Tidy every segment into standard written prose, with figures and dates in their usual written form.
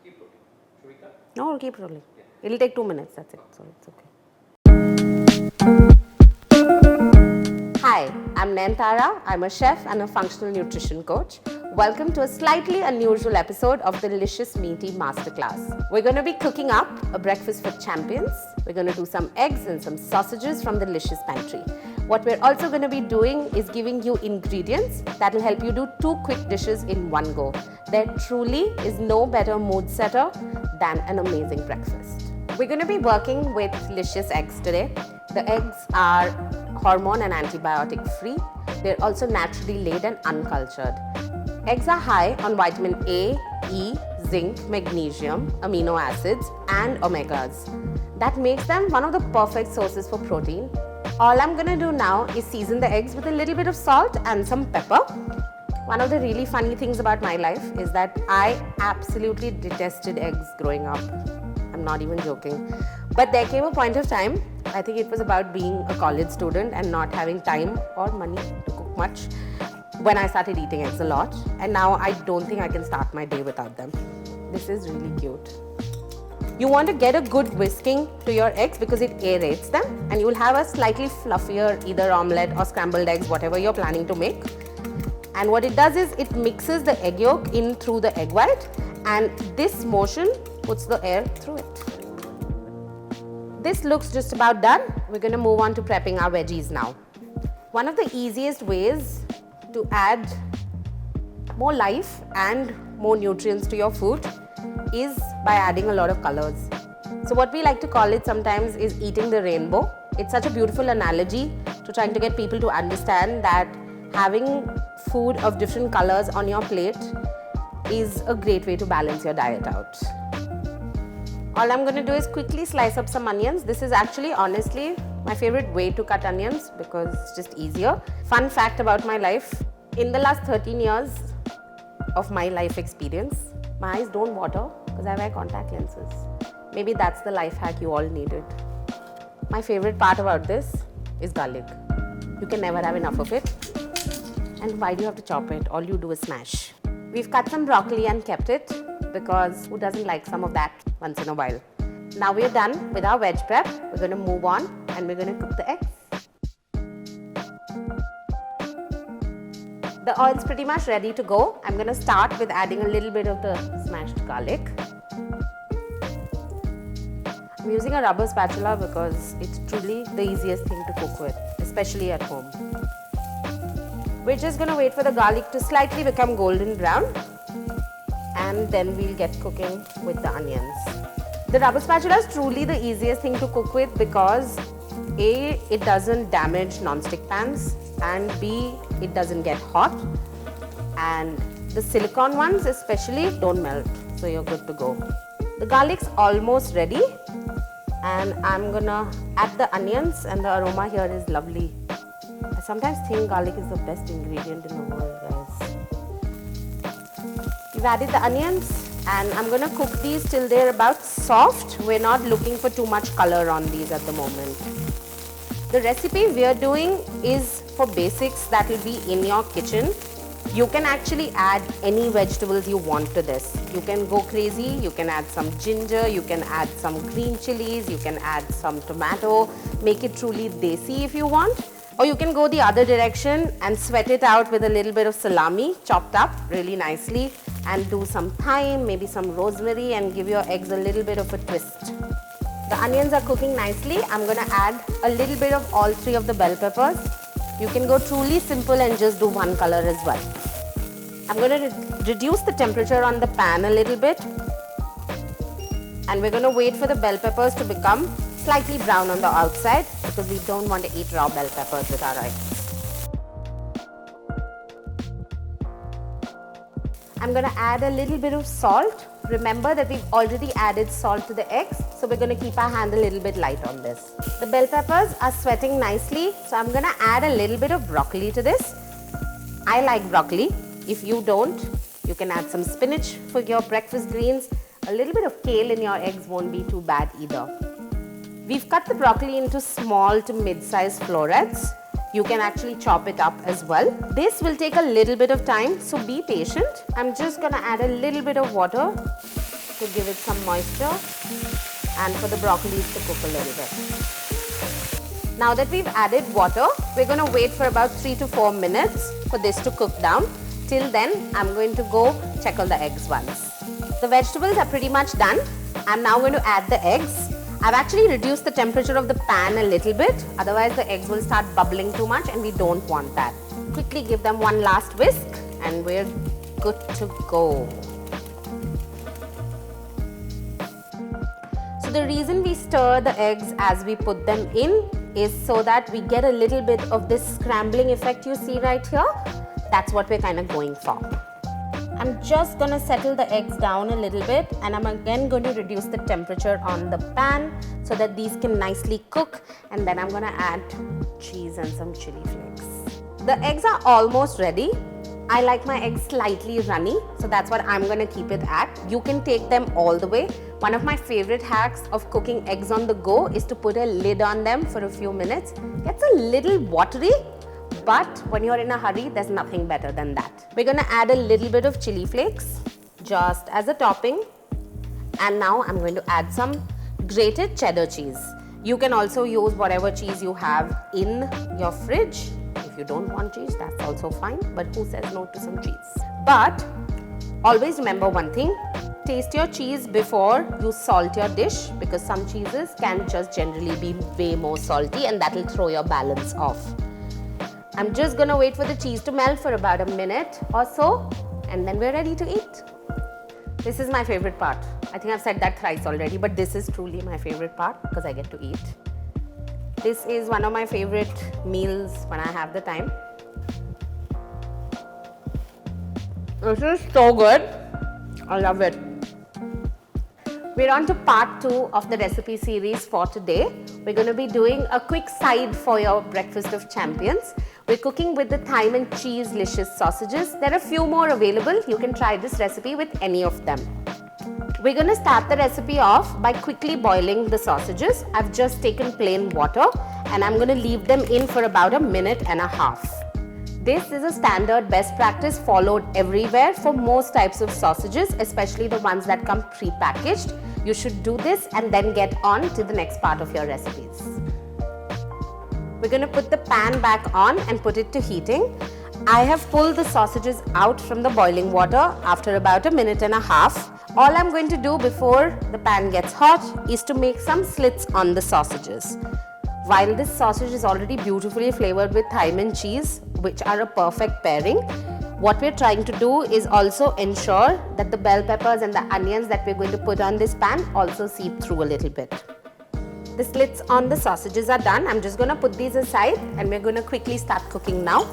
Keep rolling. Should we cut? No, I'll keep rolling. Yeah. It'll take 2 minutes, that's it. So it's okay. Hi, I'm Nayantara. I'm a chef and a functional nutrition coach. Welcome to a slightly unusual episode of the Licious Meaty Masterclass. We're going to be cooking up a breakfast for champions. We're going to do some eggs and some sausages from the Licious pantry. What we're also going to be doing is giving you ingredients that will help you do 2 quick dishes in one go. There truly is no better mood setter than an amazing breakfast. We're going to be working with Licious Eggs today. The eggs are hormone and antibiotic free. They're also naturally laid and uncultured. Eggs are high on vitamin A, E, zinc, magnesium, amino acids and omegas. That makes them one of the perfect sources for protein. All I'm going to do now is season the eggs with a little bit of salt and some pepper. One of the really funny things about my life is that I absolutely detested eggs growing up. I'm not even joking. But there came a point of time, I think it was about being a college student and not having time or money to cook much, when I started eating eggs a lot. And now I don't think I can start my day without them. This is really cute. You want to get a good whisking to your eggs because it aerates them and you will have a slightly fluffier either omelette or scrambled eggs, whatever you're planning to make. And what it does is it mixes the egg yolk in through the egg white, and this motion puts the air through it. This looks just about done. We're going to move on to prepping our veggies now. One of the easiest ways to add more life and more nutrients to your food is by adding a lot of colors. So what we like to call it sometimes is eating the rainbow. It's such a beautiful analogy to trying to get people to understand that having food of different colors on your plate is a great way to balance your diet out. All I'm going to do is quickly slice up some onions. This is actually, honestly, my favorite way to cut onions because it's just easier. Fun fact about my life, in the last 13 years of my life experience, my eyes don't water because I wear contact lenses. Maybe that's the life hack you all needed. My favorite part about this is garlic. You can never have enough of it. And why do you have to chop it? All you do is smash. We've cut some broccoli and kept it because who doesn't like some of that once in a while? Now we're done with our veg prep. We're going to move on and we're going to cook the eggs. The oil's pretty much ready to go. I'm going to start with adding a little bit of the smashed garlic. I'm using a rubber spatula because it's truly the easiest thing to cook with, especially at home. We're just going to wait for the garlic to slightly become golden brown and then we'll get cooking with the onions. The rubber spatula is truly the easiest thing to cook with because A, it doesn't damage non-stick pans, and B, it doesn't get hot, and the silicone ones especially don't melt, so you're good to go. The garlic's almost ready and I'm gonna add the onions, and the aroma here is lovely. I sometimes think garlic is the best ingredient in the world, guys. We've added the onions and I'm going to cook these till they're about soft. We're not looking for too much color on these at the moment. The recipe we're doing is for basics that will be in your kitchen. You can actually add any vegetables you want to this. You can go crazy, you can add some ginger, you can add some green chilies, you can add some tomato, make it truly desi if you want. Or you can go the other direction and sweat it out with a little bit of salami chopped up really nicely and do some thyme, maybe some rosemary, and give your eggs a little bit of a twist. The onions are cooking nicely. I'm going to add a little bit of all 3 of the bell peppers. You can go truly simple and just do one color as well. I'm going to reduce the temperature on the pan a little bit and we're going to wait for the bell peppers to become slightly brown on the outside because we don't want to eat raw bell peppers with our eggs. I'm going to add a little bit of salt. Remember that we've already added salt to the eggs, so we're going to keep our hand a little bit light on this. The bell peppers are sweating nicely, so I'm going to add a little bit of broccoli to this. I like broccoli. If you don't, you can add some spinach for your breakfast greens. A little bit of kale in your eggs won't be too bad either. We've cut the broccoli into small to mid-sized florets. You can actually chop it up as well. This will take a little bit of time, so be patient. I'm just going to add a little bit of water to give it some moisture and for the broccolis to cook a little bit. Now that we've added water, we're going to wait for about 3 to 4 minutes for this to cook down. Till then, I'm going to go check on the eggs once. The vegetables are pretty much done. I'm now going to add the eggs. I've actually reduced the temperature of the pan a little bit, otherwise the eggs will start bubbling too much and we don't want that. Quickly give them one last whisk and we're good to go. So the reason we stir the eggs as we put them in is so that we get a little bit of this scrambling effect you see right here. That's what we're kind of going for. I'm just going to settle the eggs down a little bit, and I'm again going to reduce the temperature on the pan so that these can nicely cook, and then I'm going to add cheese and some chili flakes. The eggs are almost ready. I like my eggs slightly runny, so that's what I'm going to keep it at. You can take them all the way. One of my favorite hacks of cooking eggs on the go is to put a lid on them for a few minutes. Gets a little watery, but when you're in a hurry, there's nothing better than that. We're going to add a little bit of chili flakes just as a topping. And now I'm going to add some grated cheddar cheese. You can also use whatever cheese you have in your fridge. If you don't want cheese, that's also fine. But who says no to some cheese? But always remember one thing. Taste your cheese before you salt your dish, because some cheeses can just generally be way more salty and that will throw your balance off. I'm just going to wait for the cheese to melt for about a minute or so, and then we're ready to eat. This is my favorite part. I think I've said that thrice already, but this is truly my favorite part because I get to eat. This is one of my favorite meals when I have the time. This is so good. I love it. We're on to part 2 of the recipe series for today. We're going to be doing a quick side for your breakfast of champions. We're cooking with the thyme and cheese Licious sausages. There are a few more available. You can try this recipe with any of them. We're going to start the recipe off by quickly boiling the sausages. I've just taken plain water and I'm going to leave them in for about a minute and a half. This is a standard best practice followed everywhere for most types of sausages, especially the ones that come pre-packaged. You should do this and then get on to the next part of your recipes. We're going to put the pan back on and put it to heating. I have pulled the sausages out from the boiling water after about a minute and a half. All I'm going to do before the pan gets hot is to make some slits on the sausages. While this sausage is already beautifully flavored with thyme and cheese, which are a perfect pairing, what we're trying to do is also ensure that the bell peppers and the onions that we're going to put on this pan also seep through a little bit. The slits on the sausages are done. I'm just going to put these aside and we're going to quickly start cooking now.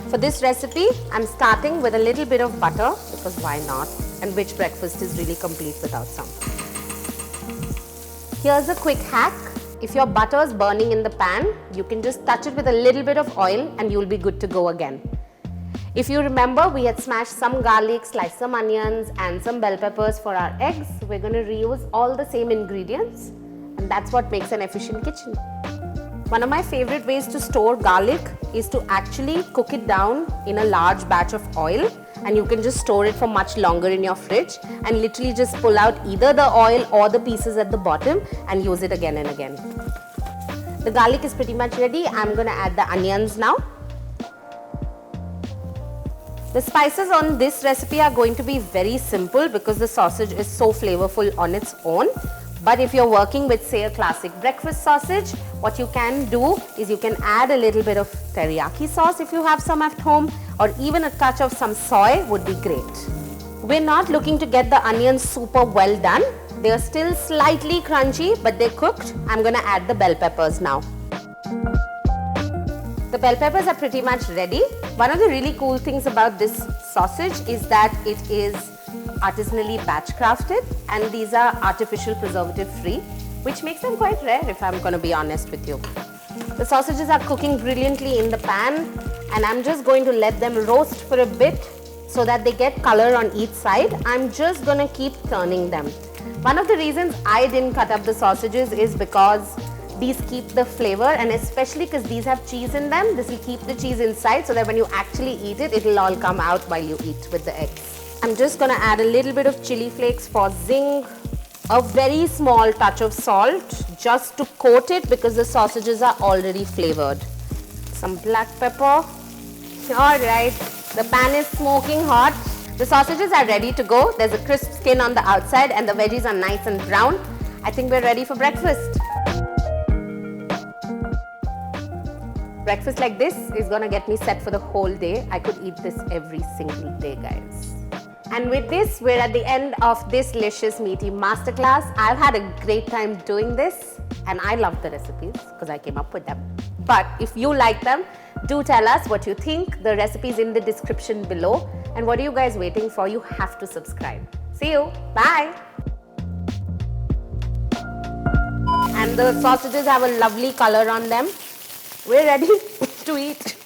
For this recipe, I'm starting with a little bit of butter, because why not? And which breakfast is really complete without some? Here's a quick hack. If your butter is burning in the pan, you can just touch it with a little bit of oil and you'll be good to go again. If you remember, we had smashed some garlic, sliced some onions and some bell peppers for our eggs. We're going to reuse all the same ingredients, and that's what makes an efficient kitchen. One of my favorite ways to store garlic is to actually cook it down in a large batch of oil, and you can just store it for much longer in your fridge and literally just pull out either the oil or the pieces at the bottom and use it again and again. The garlic is pretty much ready. I'm going to add the onions now. The spices on this recipe are going to be very simple because the sausage is so flavorful on its own. But if you're working with, say, a classic breakfast sausage, what you can do is you can add a little bit of teriyaki sauce if you have some at home, or even a touch of some soy would be great. We're not looking to get the onions super well done. They are still slightly crunchy, but they're cooked. I'm going to add the bell peppers now. The bell peppers are pretty much ready. One of the really cool things about this sausage is that it is artisanally batch crafted, and these are artificial preservative free, which makes them quite rare if I'm going to be honest with you. The sausages are cooking brilliantly in the pan, and I'm just going to let them roast for a bit so that they get color on each side. I'm just going to keep turning them. One of the reasons I didn't cut up the sausages is because these keep the flavor, and especially because these have cheese in them, this will keep the cheese inside so that when you actually eat it, it will all come out while you eat with the eggs. I'm just gonna add a little bit of chili flakes for zing. A very small touch of salt just to coat it because the sausages are already flavored. Some black pepper. Alright, the pan is smoking hot. The sausages are ready to go. There's a crisp skin on the outside and the veggies are nice and brown. I think we're ready for breakfast. Breakfast like this is gonna get me set for the whole day. I could eat this every single day, guys. And with this, we're at the end of this Licious Meaty Masterclass. I've had a great time doing this and I love the recipes because I came up with them. But if you like them, do tell us what you think. The recipe is in the description below. And what are you guys waiting for? You have to subscribe. See you. Bye. And the sausages have a lovely color on them. We're ready to eat.